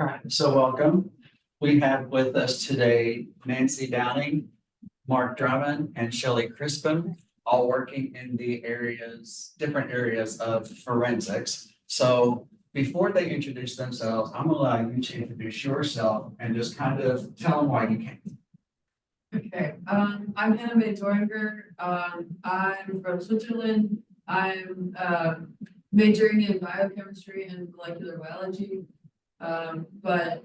All right, so welcome. We have with us today Nancy Downing, Mark Drummond, and Shelley Crispin, all working in the different areas of forensics. So before they introduce themselves, I'm gonna allow you to introduce yourself and just kind of tell them why you came. Okay, I'm Hannah May Doringer. I'm from Switzerland. I'm majoring in biochemistry and molecular biology. But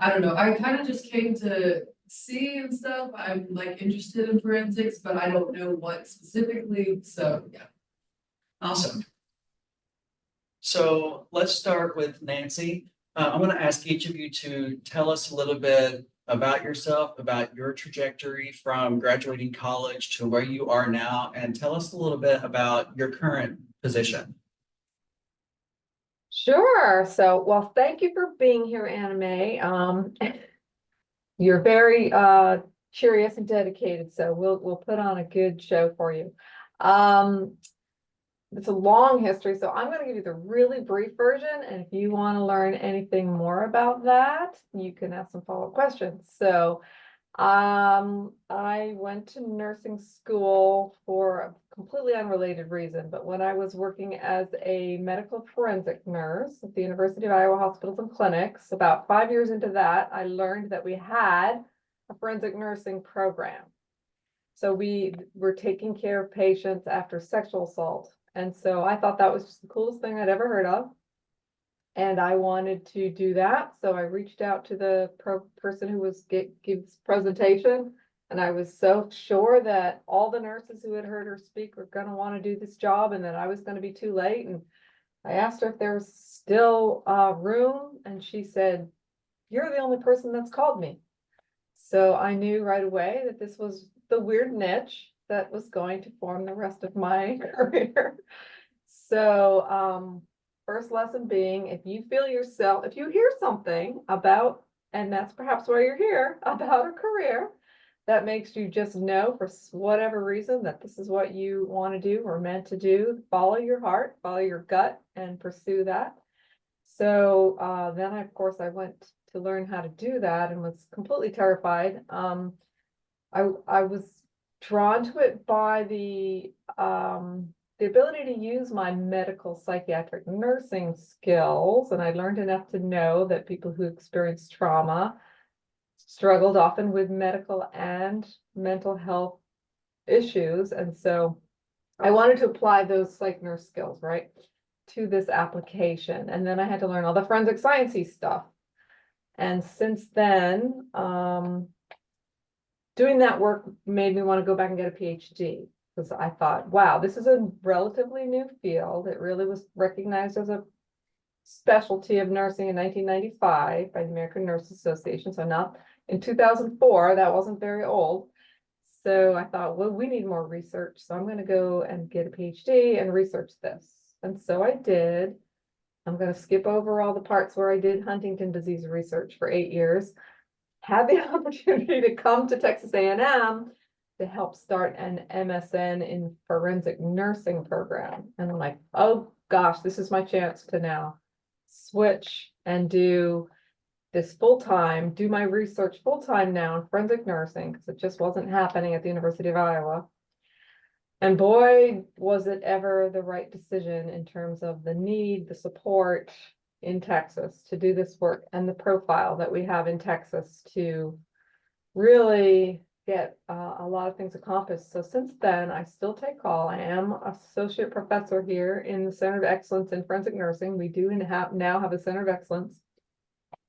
I don't know, I kind of just came to see and stuff. I'm like interested in forensics, but I don't know what specifically, so yeah. Awesome. So let's start with Nancy. I'm going to ask each of you to tell us a little bit about yourself, about your trajectory from graduating college to where you are now, and tell us a little bit about your current position. Sure. So, well, thank you for being here, Anna Mae. You're very curious and dedicated, so we'll put on a good show for you. It's a long history, so I'm going to give you the really brief version, and if you want to learn anything more about that, you can ask some follow-up questions. So, I went to nursing school for a completely unrelated reason, but when I was working as a medical forensic nurse at the University of Iowa Hospitals and Clinics, about 5 years into that, I learned that we had a forensic nursing program. So we were taking care of patients after sexual assault. And so I thought that was just the coolest thing I'd ever heard of. And I wanted to do that, so I reached out to the person who was gives presentation, and I was so sure that all the nurses who had heard her speak were going to want to do this job, and that I was going to be too late. And I asked her if there was still room, and she said, "You're the only person that's called me." So I knew right away that this was the weird niche that was going to form the rest of my career. So first lesson being, if you hear something about, and that's perhaps why you're here, about a career that makes you just know for whatever reason that this is what you want to do or meant to do, follow your heart, follow your gut, and pursue that. So then of course I went to learn how to do that and was completely terrified. I was drawn to it by the ability to use my medical psychiatric nursing skills, and I learned enough to know that people who experience trauma struggled often with medical and mental health issues. And so I wanted to apply those psych nurse skills, right, to this application. And then I had to learn all the forensic sciencey stuff. And since then, doing that work made me want to go back and get a PhD. Because I thought, wow, this is a relatively new field. It really was recognized as a specialty of nursing in 1995 by the American Nurses Association. So now in 2004, that wasn't very old. So I thought, well, we need more research. So I'm going to go and get a PhD and research this. And so I did. I'm going to skip over all the parts where I did Huntington disease research for 8 years. Had the opportunity to come to Texas A&M to help start an MSN in forensic nursing program. And I'm like, oh gosh, this is my chance to now switch and do this full-time, do my research full-time now in forensic nursing, because it just wasn't happening at the University of Iowa. And boy, was it ever the right decision in terms of the need, the support in Texas to do this work, and the profile that we have in Texas to really get a lot of things accomplished. So since then, I still take call. I am associate professor here in the Center of Excellence in Forensic Nursing. We do now have a Center of Excellence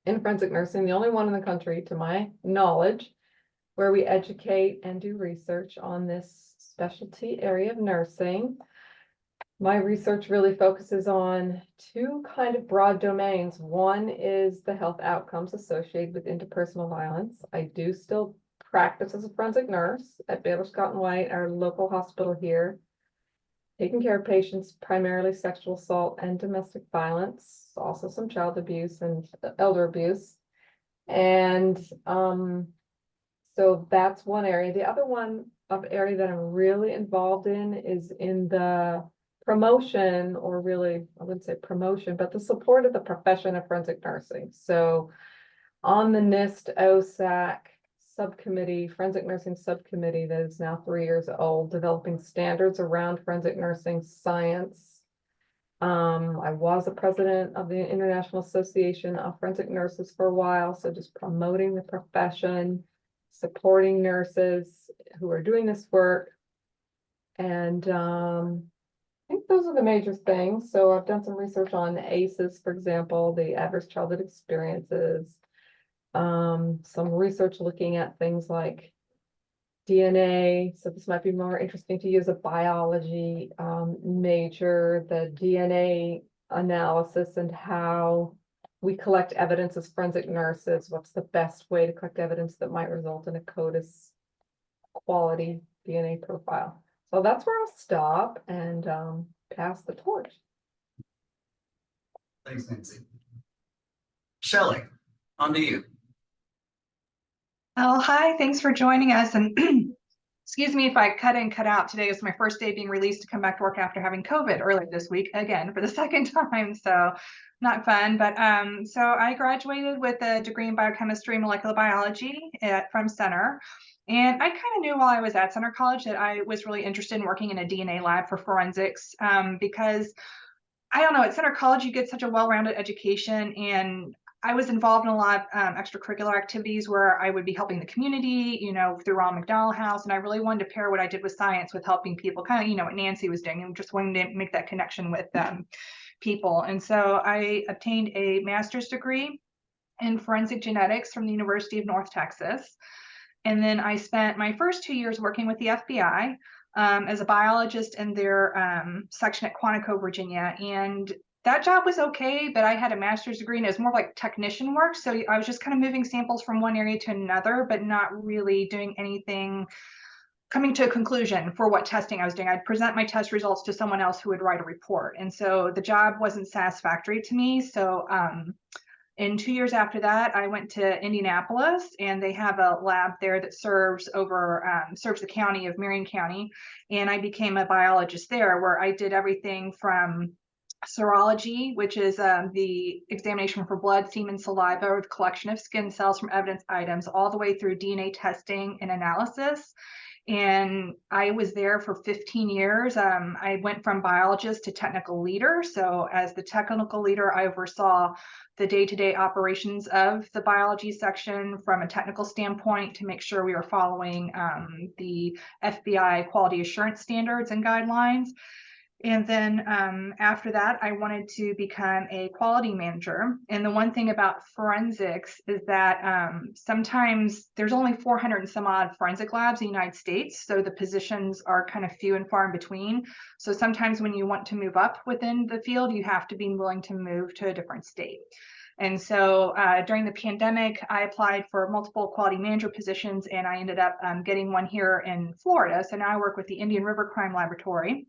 in Forensic Nursing, the only one in the country, to my knowledge, where we educate and do research on this specialty area of nursing. My research really focuses on two kind of broad domains. One is the health outcomes associated with interpersonal violence. I do still practice as a forensic nurse at Baylor Scott and White, our local hospital here, taking care of patients, primarily sexual assault and domestic violence, also some child abuse and elder abuse. And so that's one area. The other one area that I'm really involved in is in the promotion, or really, I wouldn't say promotion, but the support of the profession of forensic nursing. So on the NIST OSAC subcommittee, forensic nursing subcommittee that is now 3 years old, developing standards around forensic nursing science. I was a president of the International Association of Forensic Nurses for a while, so just promoting the profession, supporting nurses who are doing this work. And I think those are the major things. So I've done some research on ACEs, for example, the adverse childhood experiences. Some research looking at things like DNA, so this might be more interesting to you as a biology major, the DNA analysis and how we collect evidence as forensic nurses. What's the best way to collect evidence that might result in a CODIS quality DNA profile? So that's where I'll stop and pass the torch. Thanks, Nancy. Shelley, on to you. Oh, hi, thanks for joining us. And excuse me if I cut in, cut out. Today is my first day being released to come back to work after having COVID earlier this week, again, for the second time. So not fun, but so I graduated with a degree in biochemistry and molecular biology from Center. And I kind of knew while I was at Center College that I was really interested in working in a DNA lab for forensics because I don't know, at Center College, you get such a well-rounded education, and I was involved in a lot of extracurricular activities where I would be helping the community, you know, through Ronald McDonald House. And I really wanted to pair what I did with science with helping people, kind of, you know, what Nancy was doing, and just wanting to make that connection with people. And so I obtained a master's degree in forensic genetics from the University of North Texas. And then I spent my first 2 years working with the FBI as a biologist in their section at Quantico, Virginia. And that job was okay, but I had a master's degree and it was more like technician work. So I was just kind of moving samples from one area to another, but not really doing anything, coming to a conclusion for what testing I was doing. I'd present my test results to someone else who would write a report. And so the job wasn't satisfactory to me. So in 2 years after that, I went to Indianapolis, and they have a lab there that serves the county of Marion County. And I became a biologist there, where I did everything from serology, which is the examination for blood, semen, saliva, or the collection of skin cells from evidence items, all the way through DNA testing and analysis. And I was there for 15 years. I went from biologist to technical leader. So as the technical leader, I oversaw the day-to-day operations of the biology section from a technical standpoint to make sure we were following the FBI quality assurance standards and guidelines. And then after that, I wanted to become a quality manager. And the one thing about forensics is that sometimes there's only 400 and some odd forensic labs in the United States. So the positions are kind of few and far in between. So sometimes when you want to move up within the field, you have to be willing to move to a different state. And so during the pandemic, I applied for multiple quality manager positions, and I ended up getting one here in Florida. So now I work with the Indian River Crime Laboratory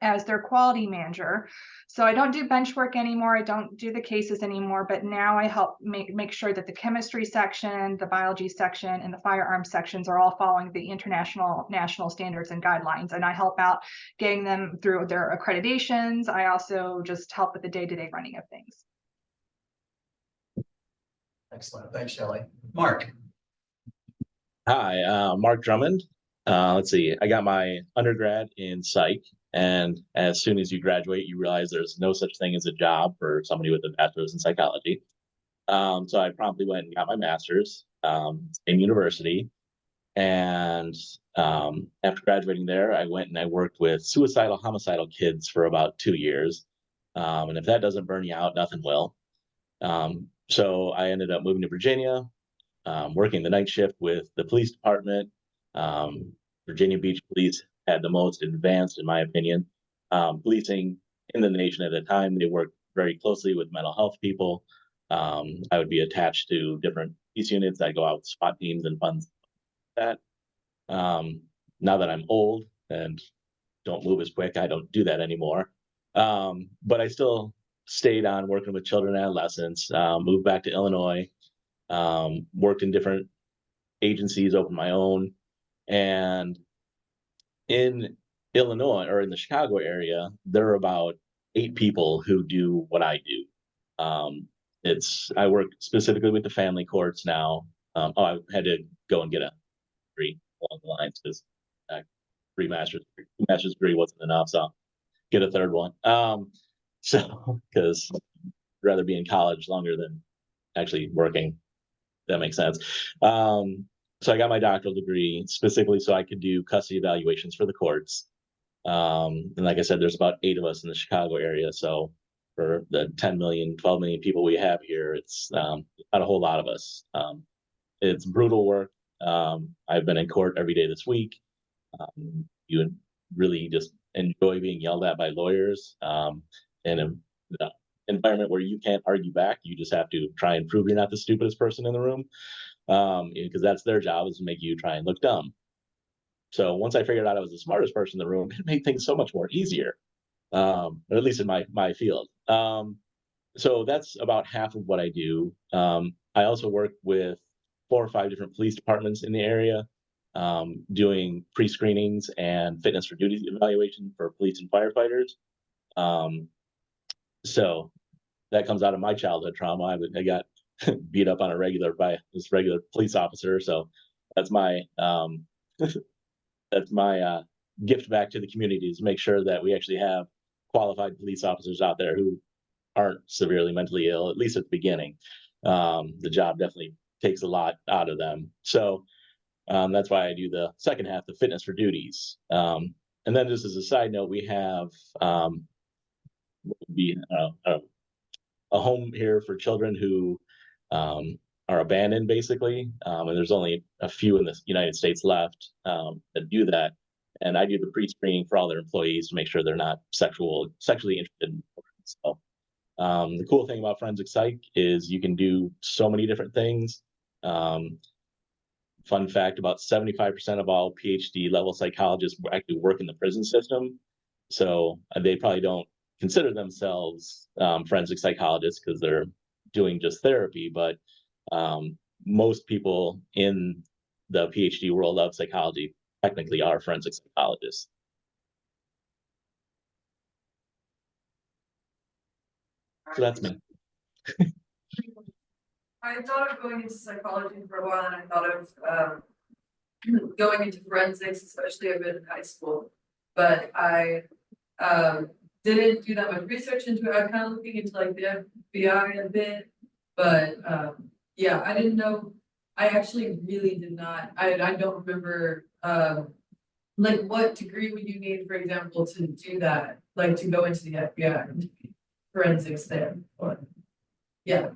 as their quality manager. So I don't do bench work anymore. I don't do the cases anymore, but now I help make sure that the chemistry section, the biology section, and the firearms sections are all following the international national standards and guidelines. And I help out getting them through their accreditations. I also just help with the day-to-day running of things. Excellent. Thanks, Shelley. Mark. Hi, Mark Drummond. Let's see, I got my undergrad in psych, and as soon as you graduate, you realize there's no such thing as a job for somebody with a bachelor's in psychology. So I promptly went and got my master's in university. And after graduating there, I went and I worked with suicidal, homicidal kids for about 2 years. And if that doesn't burn you out, nothing will. So I ended up moving to Virginia, working the night shift with the police department. Virginia Beach Police had the most advanced, in my opinion, policing in the nation at the time. They worked very closely with mental health people. I would be attached to different police units. I go out with SWAT teams and fun like that. Now that I'm old and don't move as quick, I don't do that anymore. But I still stayed on working with children and adolescents, moved back to Illinois, worked in different agencies, opened my own. And in Illinois or in the Chicago area, there are about 8 people who do what I do. I work specifically with the family courts now. I had to go and get a degree along the lines because two master's degree wasn't enough, so get a third one. So because rather be in college longer than actually working. That makes sense. So I got my doctoral degree specifically so I could do custody evaluations for the courts. And like I said, there's about 8 of us in the Chicago area. So for the 10 million, 12 million people we have here, it's not a whole lot of us. It's brutal work. I've been in court every day this week. You really just enjoy being yelled at by lawyers. In an environment where you can't argue back, you just have to try and prove you're not the stupidest person in the room. Because that's their job, is to make you try and look dumb. So once I figured out I was the smartest person in the room, it made things so much more easier. Or at least in my field. So that's about half of what I do. I also work with 4 or 5 different police departments in the area, doing pre-screenings and fitness for duty evaluation for police and firefighters. So that comes out of my childhood trauma. I got beat up on a regular by this regular police officer. So that's my that's my gift back to the community, is make sure that we actually have qualified police officers out there who aren't severely mentally ill, at least at the beginning. The job definitely takes a lot out of them. So that's why I do the second half, the fitness for duties. And then just as a side note, we have a home here for children who are abandoned, basically. And there's only a few in the United States left that do that. And I do the pre-screening for all their employees to make sure they're not sexually interested in children. So the cool thing about forensic psych is you can do so many different things. Fun fact, about 75% of all PhD level psychologists actually work in the prison system. So they probably don't consider themselves forensic psychologists because they're doing just therapy, but most people in the PhD world of psychology technically are forensic psychologists. So that's me. I thought of going into psychology for a while, and I thought of going into forensics, especially a bit in high school. But I didn't do that much research into it. I was kind of looking into like the FBI a bit, but yeah, I didn't know. I actually really did not. I don't remember like what degree would you need, for example, to do that, like to go into the FBI forensics there, or yeah.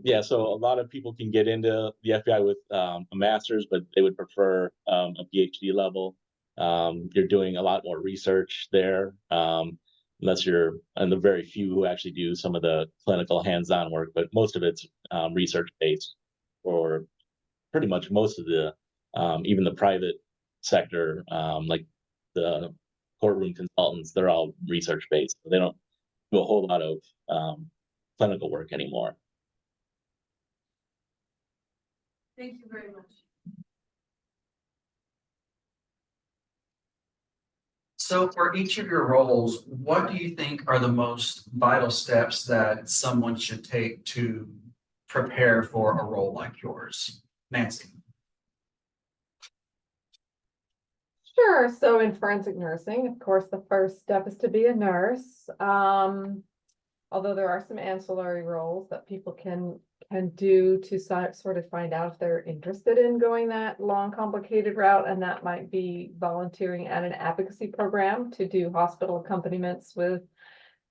Yeah, so a lot of people can get into the FBI with a master's, but they would prefer a PhD level. You're doing a lot more research there, unless you're, and the very few who actually do some of the clinical hands-on work, but most of it's research-based, or pretty much most of the, even the private sector, like the courtroom consultants, they're all research-based. They don't do a whole lot of clinical work anymore. Thank you very much. So for each of your roles, what do you think are the most vital steps that someone should take to prepare for a role like yours? Nancy? Sure. So in forensic nursing, of course, the first step is to be a nurse. Although there are some ancillary roles that people can do to sort of find out if they're interested in going that long, complicated route, and that might be volunteering at an advocacy program to do hospital accompaniments with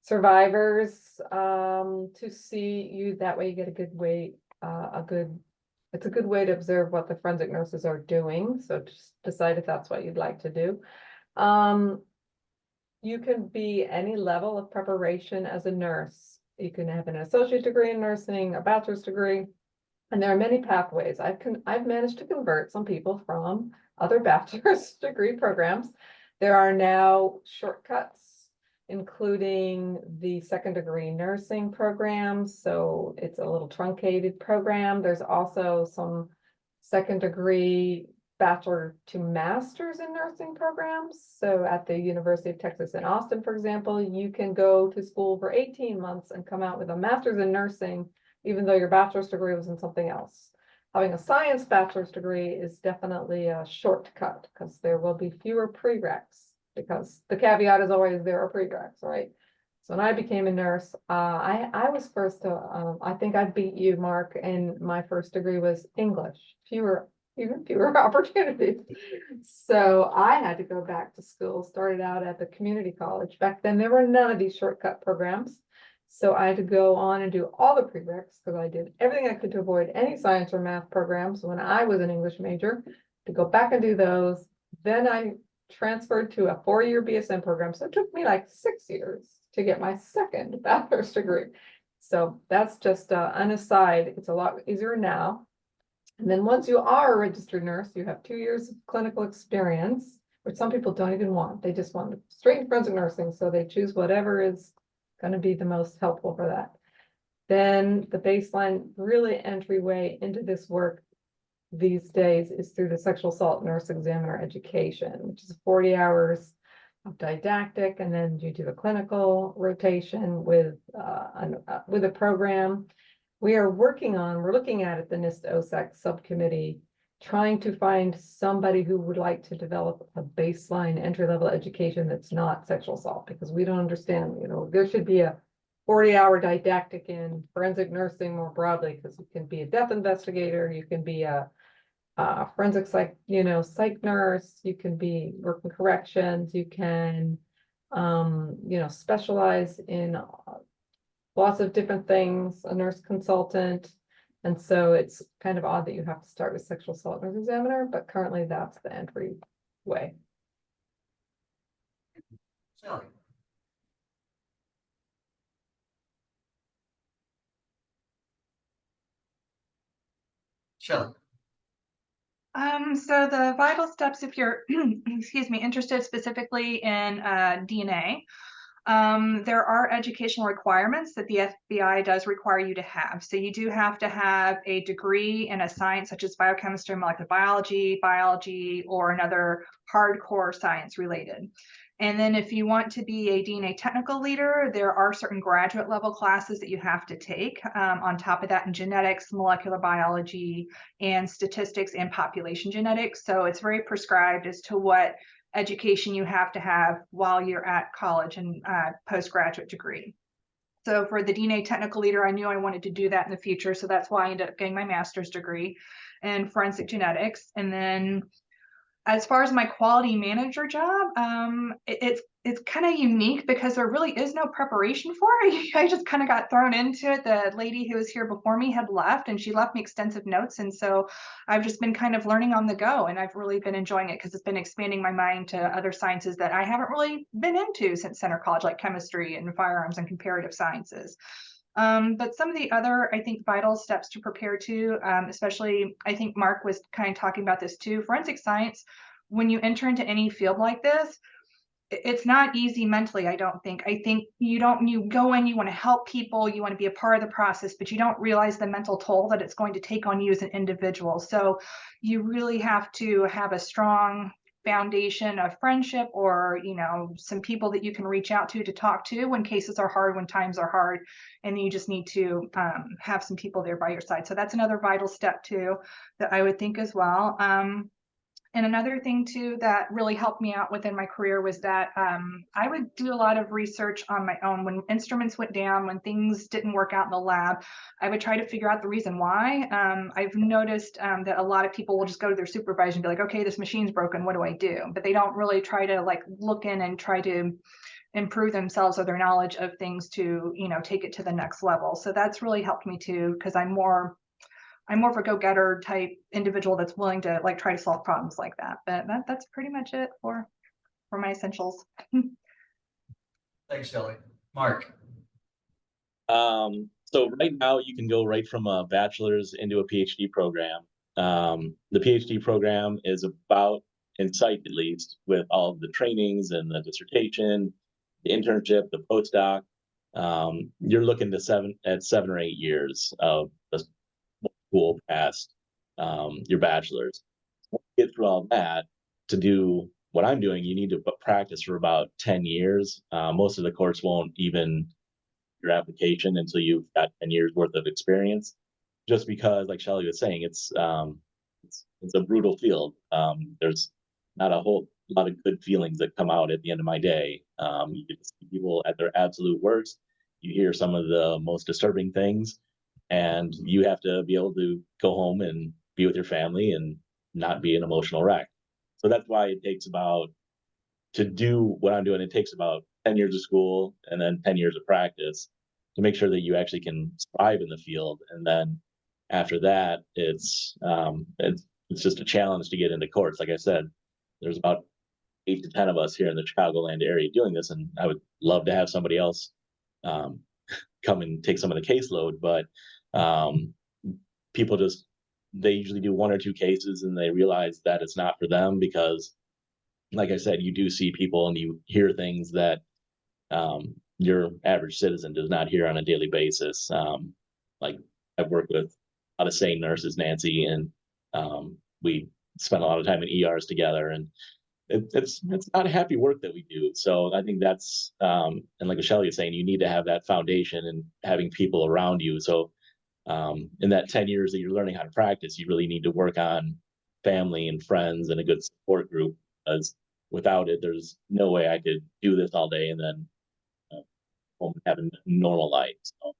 survivors, to see you. That way you get a good way, it's a good way to observe what the forensic nurses are doing. So just decide if that's what you'd like to do. You can be any level of preparation as a nurse. You can have an associate degree in nursing, a bachelor's degree, and there are many pathways. I've managed to convert some people from other bachelor's degree programs. There are now shortcuts, including the second degree nursing program. So it's a little truncated program. There's also some second degree bachelor to master's in nursing programs. So at the University of Texas in Austin, for example, you can go to school for 18 months and come out with a master's in nursing, even though your bachelor's degree was in something else. Having a science bachelor's degree is definitely a shortcut because there will be fewer prereqs, because the caveat is always there are prereqs, right? So when I became a nurse, I was first to, I think I beat you, Mark, and my first degree was English, even fewer opportunities. So I had to go back to school, started out at the community college. Back then, there were none of these shortcut programs. So I had to go on and do all the prereqs because I did everything I could to avoid any science or math programs when I was an English major, to go back and do those. Then I transferred to a 4-year BSN program. So it took me like 6 years to get my second bachelor's degree. So that's just an aside. It's a lot easier now. And then once you are a registered nurse, you have 2 years of clinical experience, which some people don't even want. They just want straight in forensic nursing. So they choose whatever is going to be the most helpful for that. Then the baseline really entryway into this work these days is through the sexual assault nurse examiner education, which is 40 hours of didactic, and then you do a clinical rotation with a program. We're looking at the NIST OSAC subcommittee, trying to find somebody who would like to develop a baseline entry-level education that's not sexual assault, because we don't understand, there should be a 40-hour didactic in forensic nursing more broadly, because you can be a death investigator, you can be a forensic psych nurse, you can be working corrections, you can, specialize in lots of different things, a nurse consultant. And so it's kind of odd that you have to start with sexual assault nurse examiner, but currently that's the entry way. Shelley. Shelley. So the vital steps, if you're, excuse me, interested specifically in DNA, there are educational requirements that the FBI does require you to have. So you do have to have a degree in a science such as biochemistry, molecular biology, or another hardcore science related. And then if you want to be a DNA technical leader, there are certain graduate level classes that you have to take on top of that in genetics, molecular biology, and statistics and population genetics. So it's very prescribed as to what education you have to have while you're at college and postgraduate degree. So for the DNA technical leader, I knew I wanted to do that in the future. So that's why I ended up getting my master's degree in forensic genetics. And then as far as my quality manager job, it's kind of unique because there really is no preparation for it. I just kind of got thrown into it. The lady who was here before me had left, and she left me extensive notes. And so I've just been kind of learning on the go, and I've really been enjoying it because it's been expanding my mind to other sciences that I haven't really been into since Center College, like chemistry and firearms and comparative sciences. But some of the other, I think, vital steps to prepare to, especially, I think Mark was kind of talking about this too, forensic science, when you enter into any field like this, it's not easy mentally, I don't think. I think you go in, you want to help people, you want to be a part of the process, but you don't realize the mental toll that it's going to take on you as an individual. So you really have to have a strong foundation of friendship, or some people that you can reach out to talk to when cases are hard, when times are hard, and you just need to have some people there by your side. So that's another vital step too that I would think as well. And another thing too that really helped me out within my career was that I would do a lot of research on my own. When instruments went down, when things didn't work out in the lab, I would try to figure out the reason why. I've noticed that a lot of people will just go to their supervisor and be like, okay, this machine's broken, what do I do? But they don't really try to look in and try to improve themselves or their knowledge of things to, take it to the next level. So that's really helped me too, because I'm more of a go-getter type individual that's willing to try to solve problems like that. But that's pretty much it for my essentials. Thanks, Shelley. Mark. So right now you can go right from a bachelor's into a PhD program. The PhD program is about, in psych at least, with all of the trainings and the dissertation, the internship, the postdoc. You're looking to 7 or 8 years of the school past your bachelor's. get through all that to do what I'm doing, you need to practice for about 10 years. Most of the courts won't even your application until you've got 10 years worth of experience. Just because, like Shelley was saying, it's a brutal field. There's not a whole lot of good feelings that come out at the end of my day. You get to see people at their absolute worst. You hear some of the most disturbing things, and you have to be able to go home and be with your family and not be an emotional wreck. So that's why it takes about to do what I'm doing, it takes about 10 years of school and then 10 years of practice to make sure that you actually can thrive in the field. And then after that, it's just a challenge to get into courts. Like I said, there's about 8 to 10 of us here in the Chicagoland area doing this, and I would love to have somebody else um, come and take some of the caseload, but um, people just they usually do 1 or 2 cases and they realize that it's not for them because like I said, you do see people and you hear things that your average citizen does not hear on a daily basis. Like I've worked with a lot of sane nurses, Nancy, and we spend a lot of time in ERs together, and it's not a happy work that we do. So I think that's and like Shelley is saying, you need to have that foundation and having people around you. So in that 10 years that you're learning how to practice, you really need to work on family and friends and a good support group because without it, there's no way I could do this all day and then home and have a normal life. So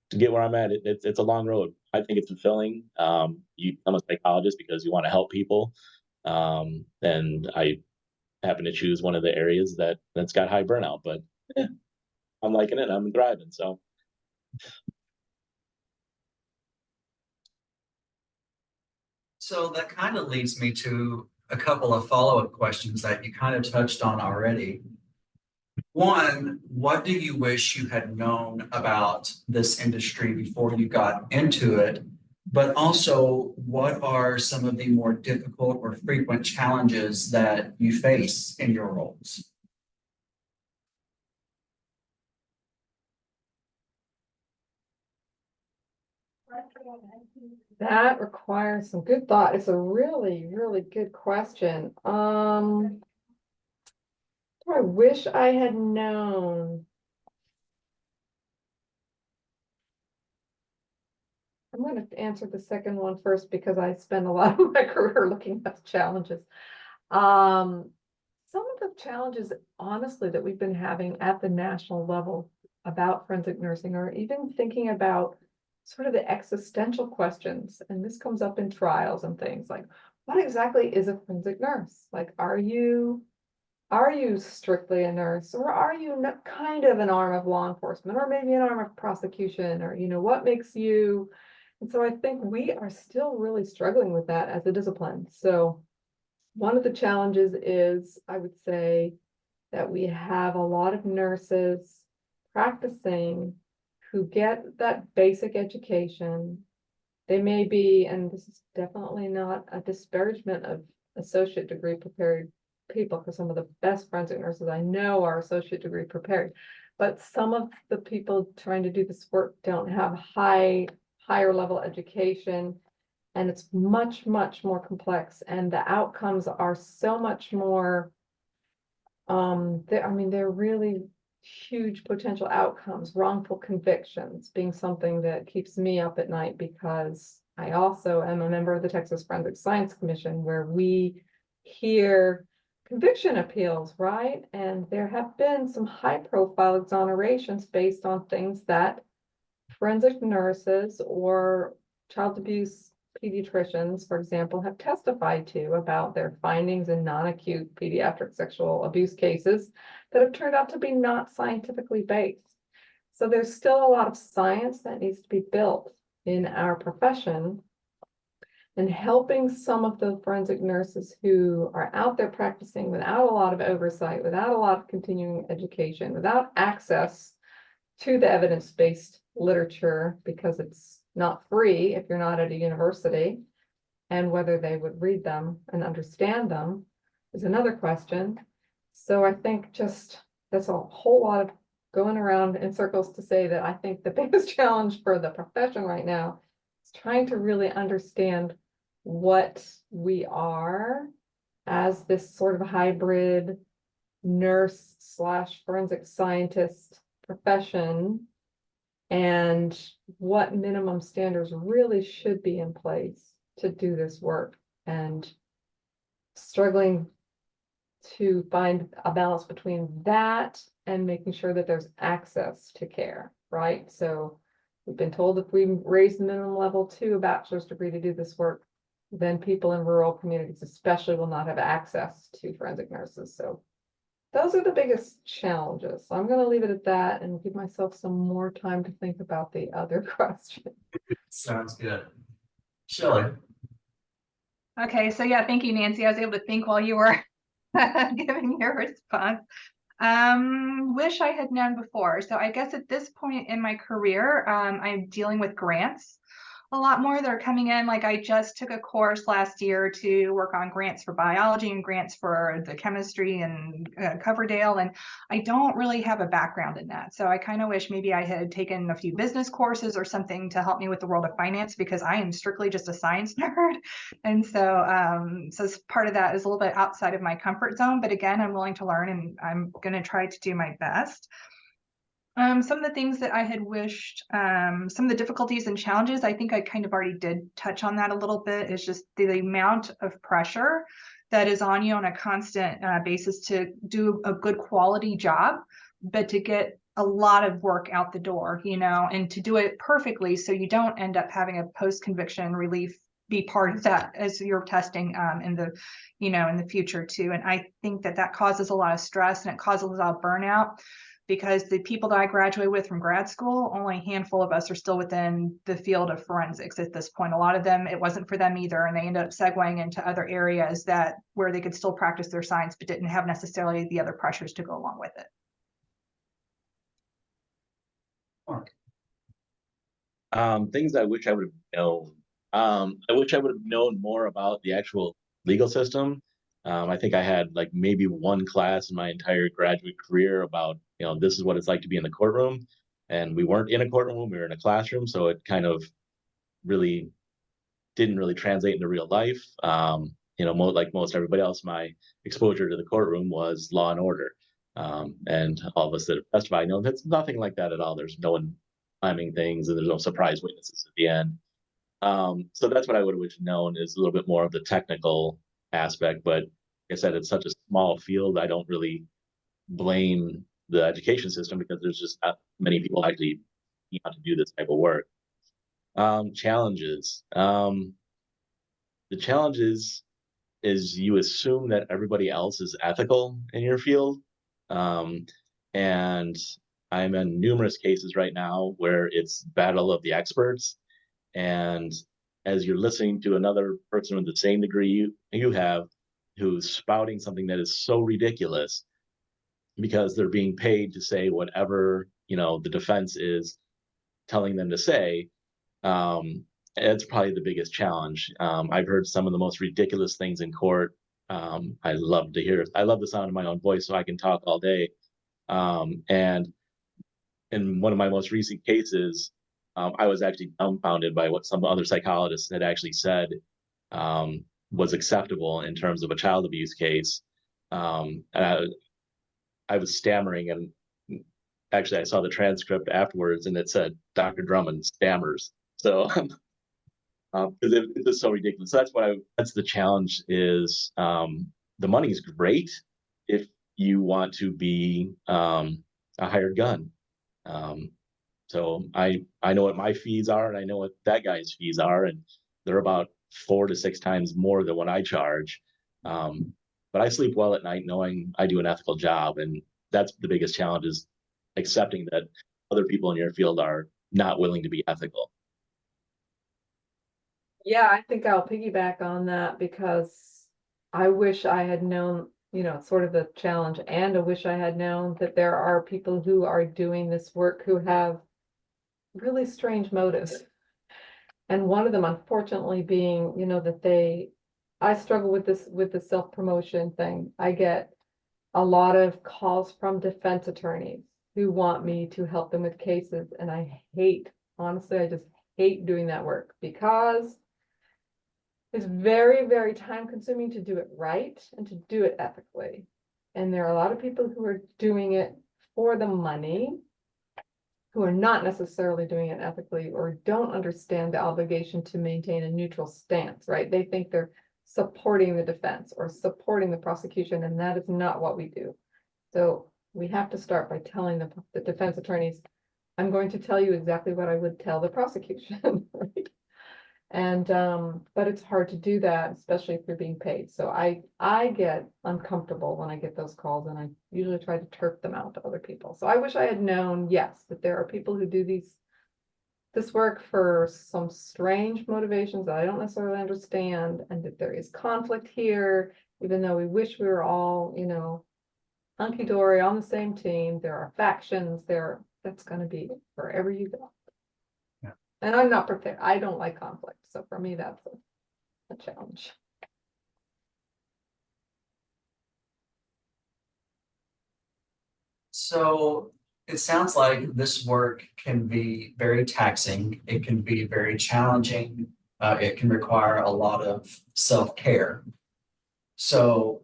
to get where I'm at, it's a long road. I think it's fulfilling. You become a psychologist because you want to help people. And I happen to choose one of the areas that's got high burnout, but I'm liking it. I'm thriving. So So that kind of leads me to a couple of follow-up questions that you kind of touched on already. One, what do you wish you had known about this industry before you got into it? But also, what are some of the more difficult or frequent challenges that you face in your roles? That requires some good thought. It's a really, really good question. I wish I had known. I'm going to answer the second one first because I spend a lot of my career looking at the challenges. Some of the challenges, honestly, that we've been having at the national level about forensic nursing, or even thinking about sort of the existential questions, and this comes up in trials and things like, what exactly is a forensic nurse? Like, are you strictly a nurse, or are you kind of an arm of law enforcement, or maybe an arm of prosecution, or what makes you? And so I think we are still really struggling with that as a discipline. So one of the challenges is, I would say, that we have a lot of nurses practicing who get that basic education. They may be, and this is definitely not a disparagement of associate degree prepared people, because some of the best forensic nurses I know are associate degree prepared. But some of the people trying to do this work don't have higher level education, and it's much, much more complex, and the outcomes are so much more they're really huge potential outcomes. Wrongful convictions being something that keeps me up at night, because I also am a member of the Texas Forensic Science Commission, where we hear conviction appeals, right? And there have been some high profile exonerations based on things that forensic nurses or child abuse pediatricians, for example, have testified to about their findings in non-acute pediatric sexual abuse cases that have turned out to be not scientifically based. So there's still a lot of science that needs to be built in our profession, and helping some of the forensic nurses who are out there practicing without a lot of oversight, without a lot of continuing education, without access to the evidence-based literature, because it's not free if you're not at a university, and whether they would read them and understand them is another question. So I think just that's a whole lot of going around in circles to say that I think the biggest challenge for the profession right now is trying to really understand what we are as this sort of hybrid nurse slash forensic scientist profession, and what minimum standards really should be in place to do this work, and struggling to find a balance between that and making sure that there's access to care, right? So we've been told if we raise the minimum level to a bachelor's degree to do this work, then people in rural communities especially will not have access to forensic nurses. So those are the biggest challenges. So I'm going to leave it at that and give myself some more time to think about the other question. Sounds good. Shelley? Okay, so yeah, thank you, Nancy. I was able to think while you were giving your response. Wish I had known before. So I guess at this point in my career, I'm dealing with grants a lot more that are coming in. Like I just took a course last year to work on grants for biology and grants for the chemistry and Coverdale, and I don't really have a background in that. So I kind of wish maybe I had taken a few business courses or something to help me with the world of finance, because I am strictly just a science nerd. And so, so part of that is a little bit outside of my comfort zone, but again, I'm willing to learn and I'm going to try to do my best. Some of the things that I had wished, some of the difficulties and challenges, I think I kind of already did touch on that a little bit, is just the amount of pressure that is on you on a constant basis to do a good quality job, but to get a lot of work out the door, you know, and to do it perfectly so you don't end up having a post-conviction relief be part of that as you're testing in the, you know, in the future too. And I think that that causes a lot of stress and it causes a lot of burnout, because the people that I graduated with from grad school, only a handful of us are still within the field of forensics at this point. A lot of them, it wasn't for them either, and they ended up segueing into other areas that where they could still practice their science, but didn't have necessarily the other pressures to go along with it. Mark? Things I wish I would have known. I wish I would have known more about the actual legal system. I think I had like maybe one class in my entire graduate career about, you know, this is what it's like to be in the courtroom. And we weren't in a courtroom, we were in a classroom. So it kind of really didn't really translate into real life. You know, like most everybody else, my exposure to the courtroom was Law and Order. And all of us that have testified know that's nothing like that at all. There's no one timing things and there's no surprise witnesses at the end. So that's what I would have known, is a little bit more of the technical aspect. But like I said, it's such a small field. I don't really blame the education system because there's just not many people actually want to do this type of work. Challenges. The challenges is you assume that everybody else is ethical in your field. And I'm in numerous cases right now where it's battle of the experts. And as you're listening to another person with the same degree you have, who's spouting something that is so ridiculous because they're being paid to say whatever, you know, the defense is telling them to say, it's probably the biggest challenge. I've heard some of the most ridiculous things in court. I love the sound of my own voice, so I can talk all day. And in one of my most recent cases, I was actually dumbfounded by what some other psychologists had actually said was acceptable in terms of a child abuse case. And I was stammering, and actually I saw the transcript afterwards and it said Dr. Drummond stammers. So because it is so ridiculous. So that's the challenge, is the money is great if you want to be a hired gun. So I know what my fees are and I know what that guy's fees are, and they're about 4 to 6 times more than what I charge. But I sleep well at night knowing I do an ethical job, and that's the biggest challenge, is accepting that other people in your field are not willing to be ethical. Yeah, I think I'll piggyback on that, because I wish I had known, you know, sort of the challenge, and I wish I had known that there are people who are doing this work who have really strange motives. And one of them, unfortunately, being, you know, that I struggle with this, with the self-promotion thing. I get a lot of calls from defense attorneys who want me to help them with cases. And I hate, honestly, I just hate doing that work, because It's very, very time consuming to do it right and to do it ethically. And there are a lot of people who are doing it for the money, who are not necessarily doing it ethically or don't understand the obligation to maintain a neutral stance, right? They think they're supporting the defense or supporting the prosecution, and that is not what we do. So we have to start by telling the defense attorneys, I'm going to tell you exactly what I would tell the prosecution, right? And, but it's hard to do that, especially if you're being paid. So I get uncomfortable when I get those calls, and I usually try to turf them out to other people. So I wish I had known, yes, that there are people who do this work for some strange motivations that I don't necessarily understand, and that there is conflict here, even though we wish we were all, you know, hunky-dory on the same team. There are factions there. That's gonna be wherever you go. Yeah. And I'm not prepared. I don't like conflict. So for me, that's a challenge. So it sounds like this work can be very taxing. It can be very challenging. It can require a lot of self-care. So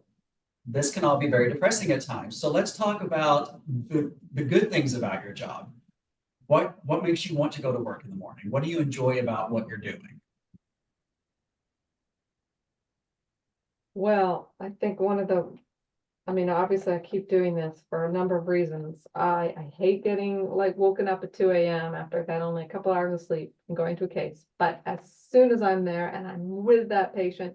this can all be very depressing at times. So let's talk about the good things about your job. What makes you want to go to work in the morning? What do you enjoy about what you're doing? Well, I think I mean, obviously I keep doing this for a number of reasons. I hate getting like woken up at 2 a.m. after I've had only a couple hours of sleep and going to a case. But as soon as I'm there and I'm with that patient,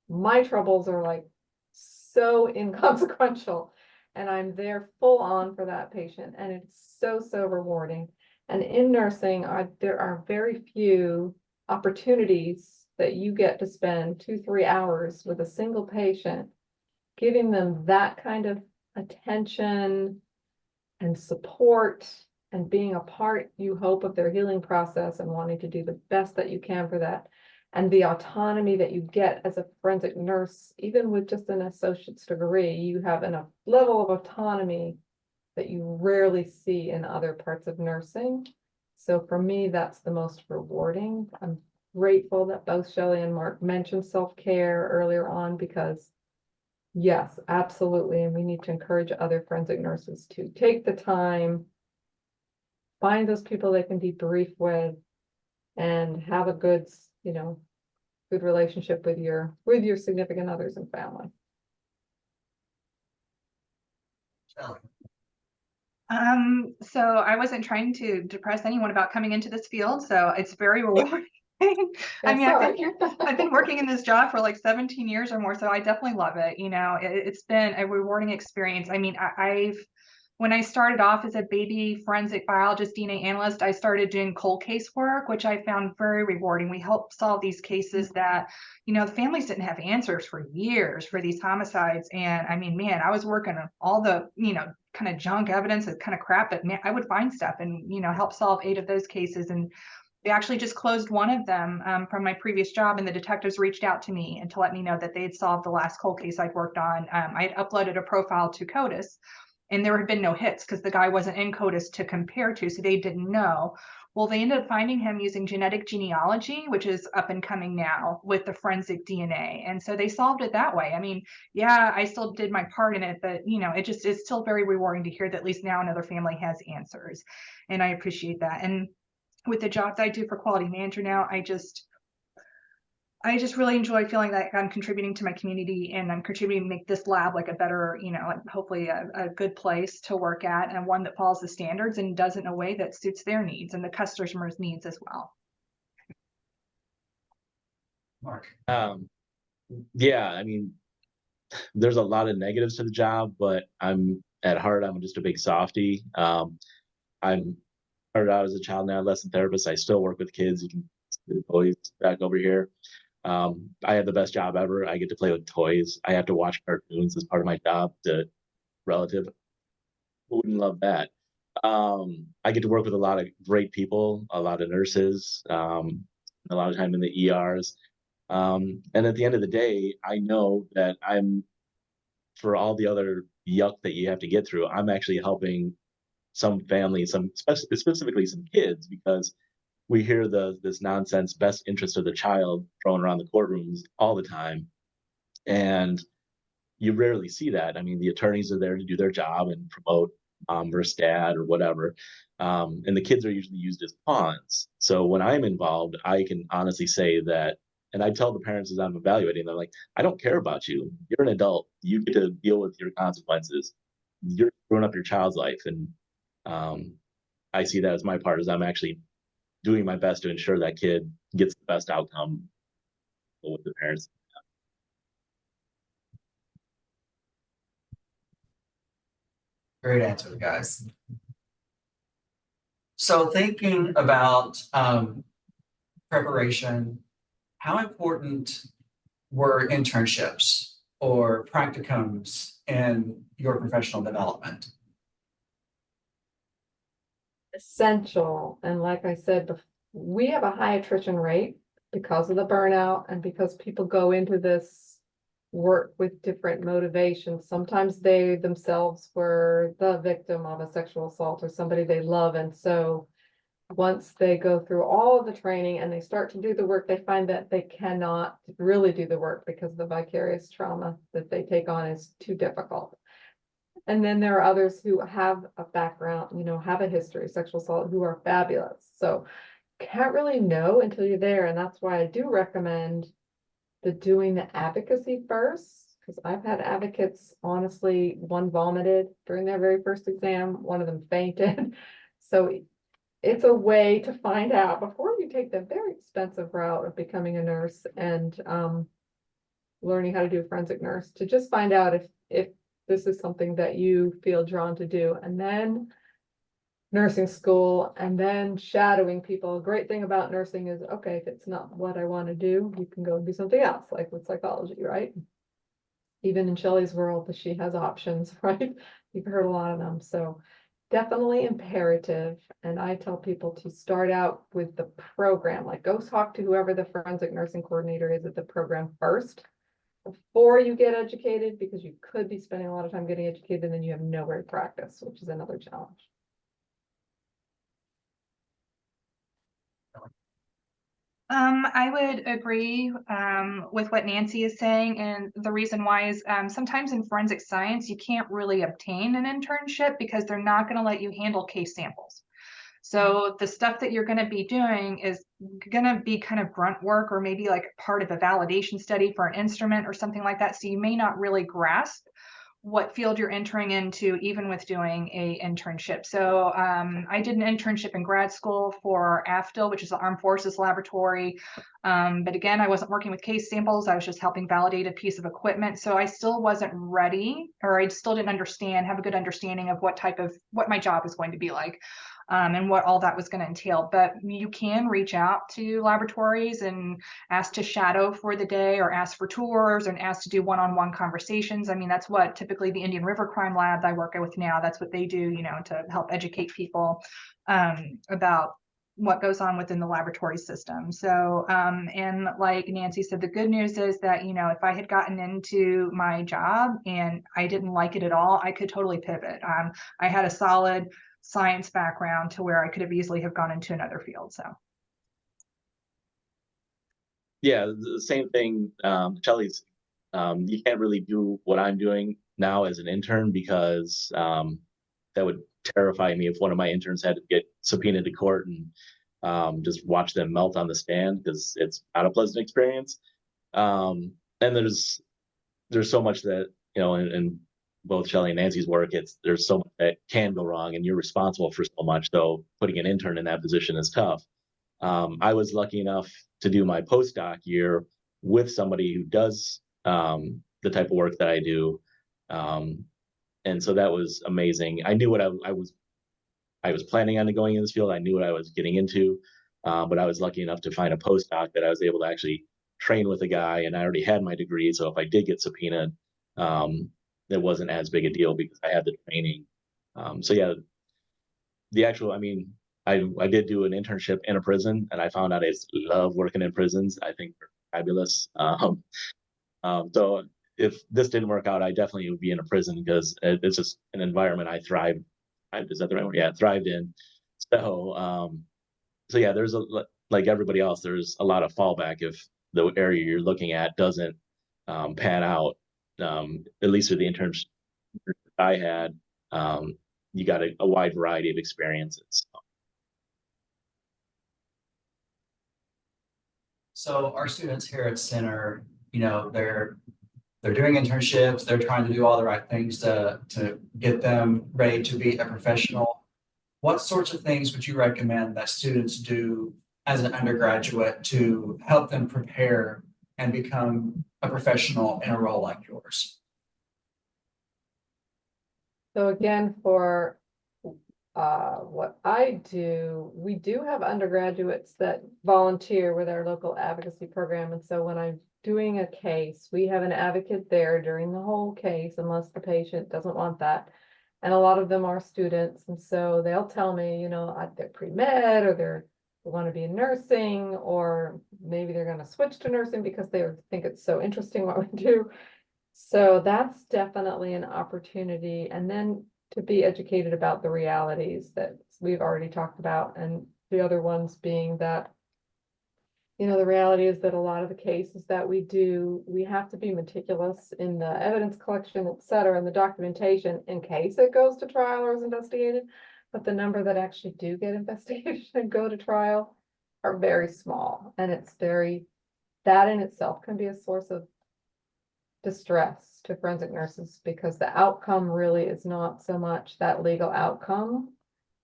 my troubles are like so inconsequential, and I'm there full on for that patient, and it's so rewarding. And in nursing, there are very few opportunities that you get to spend 2-3 hours with a single patient, giving them that kind of attention and support and being a part, you hope, of their healing process and wanting to do the best that you can for that. And the autonomy that you get as a forensic nurse, even with just an associate's degree, you have a level of autonomy that you rarely see in other parts of nursing. So for me, that's the most rewarding. I'm grateful that both Shelley and Mark mentioned self-care earlier on, because yes, absolutely. And we need to encourage other forensic nurses to take the time, find those people they can debrief with, and have a good, you know, good relationship with your significant others and family. Shelley? So I wasn't trying to depress anyone about coming into this field, so it's very rewarding. I mean, I've been working in this job for like 17 years or more, so I definitely love it. You know, it's been a rewarding experience. I mean, when I started off as a baby forensic biologist, DNA analyst, I started doing cold case work, which I found very rewarding. We helped solve these cases that, you know, the families didn't have answers for years for these homicides. And I mean, man, I was working on all the, you know, kind of junk evidence, that kind of crap, but man, I would find stuff and, you know, help solve 8 of those cases. And we actually just closed one of them from my previous job, and the detectives reached out to me and to let me know that they had solved the last cold case I'd worked on. I had uploaded a profile to CODIS, and there had been no hits because the guy wasn't in CODIS to compare to, so they didn't know. Well, they ended up finding him using genetic genealogy, which is up and coming now with the forensic DNA. And so they solved it that way. I mean, yeah, I still did my part in it, but you know, it just is still very rewarding to hear that at least now another family has answers. And I appreciate that. And with the jobs I do for quality manager now, I just really enjoy feeling that I'm contributing to my community, and I'm contributing to make this lab like a better, you know, hopefully a good place to work at, and one that follows the standards and does it in a way that suits their needs and the customer's needs as well. Mark? Yeah, I mean, there's a lot of negatives to the job, but I'm just a big softie. I'm started out as a child and adolescent therapist. I still work with kids. You can see the boys back over here. I have the best job ever. I get to play with toys. I have to watch cartoons as part of my job. To relative who wouldn't love that. I get to work with a lot of great people, a lot of nurses, a lot of time in the ERs. And at the end of the day, I know that for all the other yuck that you have to get through, I'm actually helping some families, specifically some kids, because we hear this nonsense best interest of the child thrown around the courtrooms all the time. And you rarely see that. I mean, the attorneys are there to do their job and promote versus dad or whatever. And the kids are usually used as pawns. So when I'm involved, I can honestly say that, and I tell the parents as I'm evaluating, they're like, I don't care about you. You're an adult. You get to deal with your consequences. You're screwing up your child's life. And I see that as my part, is I'm actually doing my best to ensure that kid gets the best outcome with the parents. Great answer, guys. So thinking about preparation, how important were internships or practicums in your professional development? Essential, and like I said, we have a high attrition rate because of the burnout and because people go into this work with different motivations. Sometimes they themselves were the victim of a sexual assault or somebody they love, and so once they go through all of the training and they start to do the work, they find that they cannot really do the work because the vicarious trauma that they take on is too difficult. And then there are others who have a background, have a history of sexual assault, who are fabulous. So can't really know until you're there. And that's why I do recommend doing the advocacy first, because I've had advocates, honestly, one vomited during their very first exam, one of them fainted. So it's a way to find out before you take the very expensive route of becoming a nurse and learning how to do a forensic nurse, to just find out if this is something that you feel drawn to do. And then nursing school, and then shadowing people. A great thing about nursing is, okay, if it's not what I want to do, you can go and do something else, like with psychology, right? Even in Shelley's world, she has options, right? You've heard a lot of them. So definitely imperative. And I tell people to start out with the program, like go talk to whoever the forensic nursing coordinator is at the program first, before you get educated, because you could be spending a lot of time getting educated and then you have nowhere to practice, which is another challenge. I would agree with what Nancy is saying, and the reason why is sometimes in forensic science you can't really obtain an internship because they're not going to let you handle case samples. So the stuff that you're going to be doing is going to be kind of grunt work, or maybe like part of a validation study for an instrument or something like that. So you may not really grasp what field you're entering into, even with doing a internship. So I did an internship in grad school for AFDL, which is the Armed Forces Laboratory. But again, I wasn't working with case samples. I was just helping validate a piece of equipment. So I still wasn't ready, or I still didn't have a good understanding of what my job was going to be like. And what all that was going to entail. But you can reach out to laboratories and ask to shadow for the day, or ask for tours, and ask to do one-on-one conversations. I mean, that's what typically the Indian River Crime Lab I work with now, that's what they do, to help educate people about what goes on within the laboratory system. So, and like Nancy said, the good news is that, if I had gotten into my job and I didn't like it at all, I could totally pivot. I had a solid science background to where I could have easily have gone into another field. So Yeah, the same thing. Shelley's, you can't really do what I'm doing now as an intern, because that would terrify me if one of my interns had to get subpoenaed to court and just watch them melt on the stand, because it's not a pleasant experience. And there's so much that, in both Shelley and Nancy's work, there's so much that can go wrong, and you're responsible for so much. So putting an intern in that position is tough. I was lucky enough to do my postdoc year with somebody who does the type of work that I do. And so that was amazing. I knew what I was planning on going in this field. I knew what I was getting into, but I was lucky enough to find a postdoc that I was able to actually train with a guy, and I already had my degree. So if I did get subpoenaed, it wasn't as big a deal because I had the training. So yeah, I did do an internship in a prison, and I found out I love working in prisons. I think they're fabulous. So if this didn't work out, I definitely would be in a prison, because it's just an environment I thrive. Is that the right word? Yeah, thrived in. So so yeah, like everybody else, there's a lot of fallback if the area you're looking at doesn't pan out. At least with the internship I had, you got a wide variety of experiences. So our students here at Center, you know, they're doing internships, they're trying to do all the right things to get them ready to be a professional. What sorts of things would you recommend that students do as an undergraduate to help them prepare and become a professional in a role like yours? So again, for what I do, we do have undergraduates that volunteer with our local advocacy program. And so when I'm doing a case, we have an advocate there during the whole case, unless the patient doesn't want that. And a lot of them are students. And so they'll tell me, you know, they're pre-med or they want to be in nursing, or maybe they're going to switch to nursing because they think it's so interesting what we do. So that's definitely an opportunity. And then to be educated about the realities that we've already talked about, and the other ones being that, you know, the reality is that a lot of the cases that we do, we have to be meticulous in the evidence collection, et cetera, and the documentation in case it goes to trial or is investigated. But the number that actually do get investigated and go to trial are very small. And it's that in itself can be a source of distress to forensic nurses, because the outcome really is not so much that legal outcome.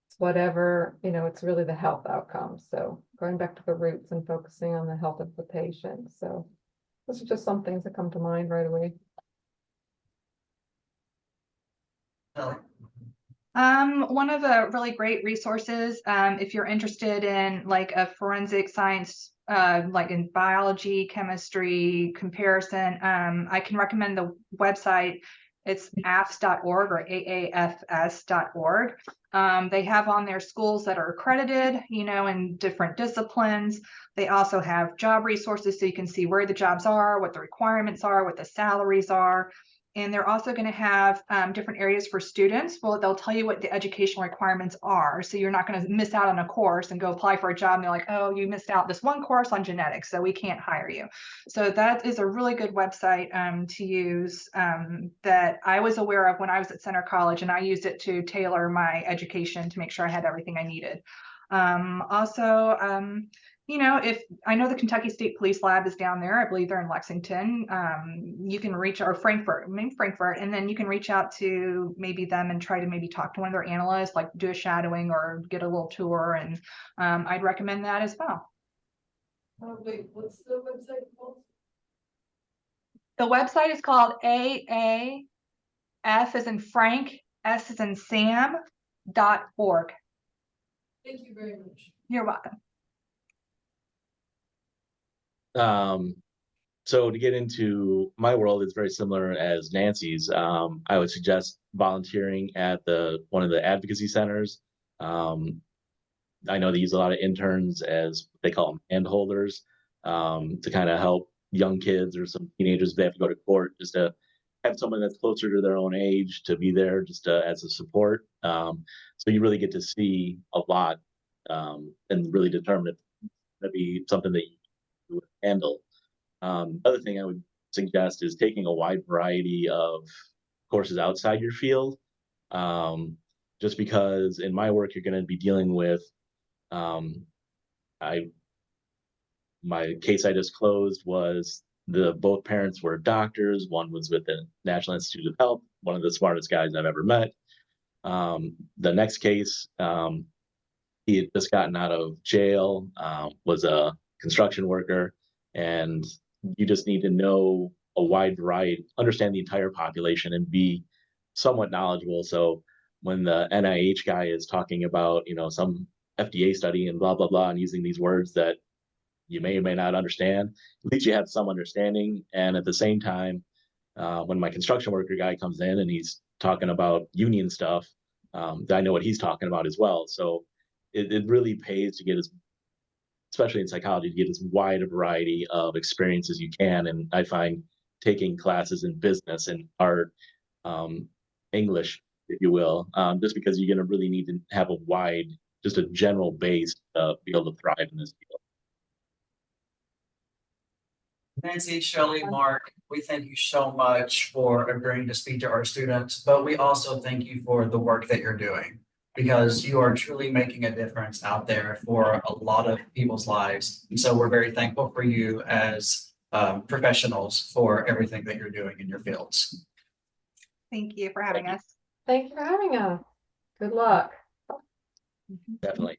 It's whatever, you know, it's really the health outcome. So going back to the roots and focusing on the health of the patient. So those are just some things that come to mind right away. Kelly? One of the really great resources, if you're interested in like a forensic science, like in biology, chemistry comparison, I can recommend the website. It's AAFS.org or AAFS.org. They have on their schools that are accredited, you know, in different disciplines. They also have job resources so you can see where the jobs are, what the requirements are, what the salaries are. And they're also going to have different areas for students. Well, they'll tell you what the educational requirements are. So you're not going to miss out on a course and go apply for a job. And they're like, oh, you missed out this one course on genetics, so we can't hire you. So that is a really good website to use that I was aware of when I was at Center College, and I used it to tailor my education to make sure I had everything I needed. You know, if I know the Kentucky State Police Lab is down there, I believe they're in Lexington. You can reach, or Frankfurt, and then you can reach out to maybe them and try to maybe talk to one of their analysts, like do a shadowing or get a little tour. And I'd recommend that as well. Wait, what's the website called? The website is called AAF as in Frank, S as in Sam.org. Thank you very much. You're welcome. So to get into my world, it's very similar as Nancy's. I would suggest volunteering at one of the advocacy centers. I know they use a lot of interns, as they call them, handholders, to kind of help young kids or some teenagers if they have to go to court, just to have someone that's closer to their own age to be there just as a support. So you really get to see a lot and really determine if that'd be something that you would handle. Other thing I would suggest is taking a wide variety of courses outside your field. Just because in my work, you're going to be dealing with, my case I just closed was both parents were doctors. One was with the National Institute of Health, one of the smartest guys I've ever met. The next case, he had just gotten out of jail, was a construction worker, and you just need to know a wide variety, understand the entire population, and be somewhat knowledgeable. So when the NIH guy is talking about, you know, some FDA study and blah, blah, blah, and using these words that you may or may not understand, at least you have some understanding. And at the same time, when my construction worker guy comes in and he's talking about union stuff, I know what he's talking about as well. So it really pays to get especially in psychology, to get as wide a variety of experience as you can. And I find taking classes in business and art, English, if you will, just because you're going to really need to have a wide just a general base to be able to thrive in this field. Nancy, Shelley, Mark, we thank you so much for agreeing to speak to our students, but we also thank you for the work that you're doing, because you are truly making a difference out there for a lot of people's lives. And so we're very thankful for you as professionals for everything that you're doing in your fields. Thank you for having Thank you. us. Thank you for having us. Good luck. Definitely.